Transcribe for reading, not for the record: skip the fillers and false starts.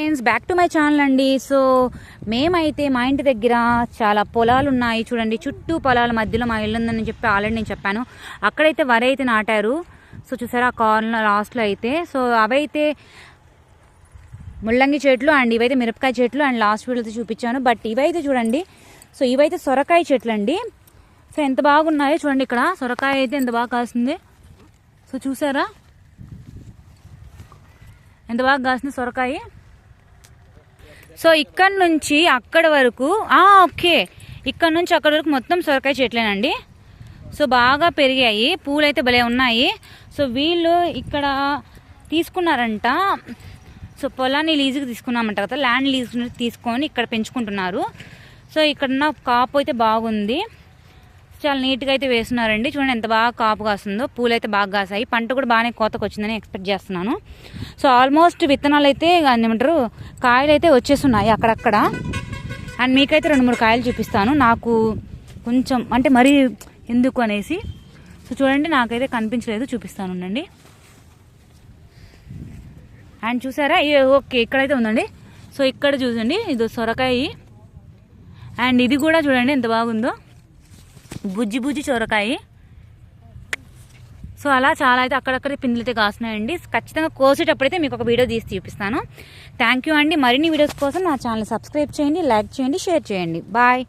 Friends, back to my channel అండి. So మేమైతే మా ఇంటి దగ్గర చాలా పొలాలు ఉన్నాయి చూడండి. చుట్టూ పొలాల మధ్యలో మా ఇల్లు ఉందని చెప్పి ఆల్రెడీ నేను చెప్పాను. అక్కడైతే వరి అయితే నాటారు. సో చూసారా ఆ కార్నర్ లాస్ట్లో అయితే. సో అవైతే ముల్లంగి చెట్లు అండ్ ఇవైతే మిరపకాయ చెట్లు అండ్ లాస్ట్ వీడియోతో చూపించాను. బట్ ఇవైతే చూడండి, సో ఇవైతే సొరకాయ చెట్లు అండి. సో ఎంత బాగున్నాయో చూడండి. ఇక్కడ సొరకాయ అయితే ఎంత బాగా కాస్తుంది. సో చూసారా ఎంత బాగా కాస్తుంది సొరకాయ. సో ఇక్కడ నుంచి అక్కడ వరకు ఓకే, ఇక్కడ నుంచి అక్కడ వరకు మొత్తం సొరకాయ చెట్లేనండి. సో బాగా పెరిగాయి, పూలు అయితే భలే ఉన్నాయి. సో వీళ్ళు ఇక్కడ తీసుకున్నారంట. సో పొలాన్ని లీజుకి తీసుకున్నామంట కదా, ల్యాండ్ లీజ్ తీసుకొని ఇక్కడ పెంచుకుంటున్నారు. సో ఇక్కడ కాపు అయితే బాగుంది, చాలా నీట్గా అయితే వేస్తున్నారండి. చూడండి ఎంత బాగా కాపు కాస్తుందో, పూలు అయితే బాగా కాసాయి. పంట కూడా బాగానే కోతకు వచ్చిందని ఎక్స్పెక్ట్ చేస్తున్నాను. సో ఆల్మోస్ట్ విత్తనాలు అయితే ఏమంటారు కాయలు అయితే వచ్చేస్తున్నాయి అక్కడక్కడ. అండ్ మీకైతే 2-3 కాయలు చూపిస్తాను, నాకు కొంచెం అంటే మరీ ఎందుకు అనేసి. సో చూడండి నాకైతే కనిపించలేదు, చూపిస్తాను ఉండండి. అండ్ చూసారా ఓకే ఇక్కడైతే ఉందండి. సో ఇక్కడ చూడండి ఇది సొరకాయ. అండ్ ఇది కూడా చూడండి ఎంత బాగుందో, బుజ్జి బుజ్జి సొరకాయ. సో అలా చాలా అయితే అక్కడక్కడే పిందులు అయితే కాస్తున్నాయండి. ఖచ్చితంగా కోసేటప్పుడైతే మీకు ఒక వీడియో తీసి చూపిస్తాను. థ్యాంక్ యూ అండి. మరిన్ని వీడియోస్ కోసం నా ఛానల్ సబ్స్క్రైబ్ చేయండి, లైక్ చేయండి, షేర్ చేయండి. బాయ్.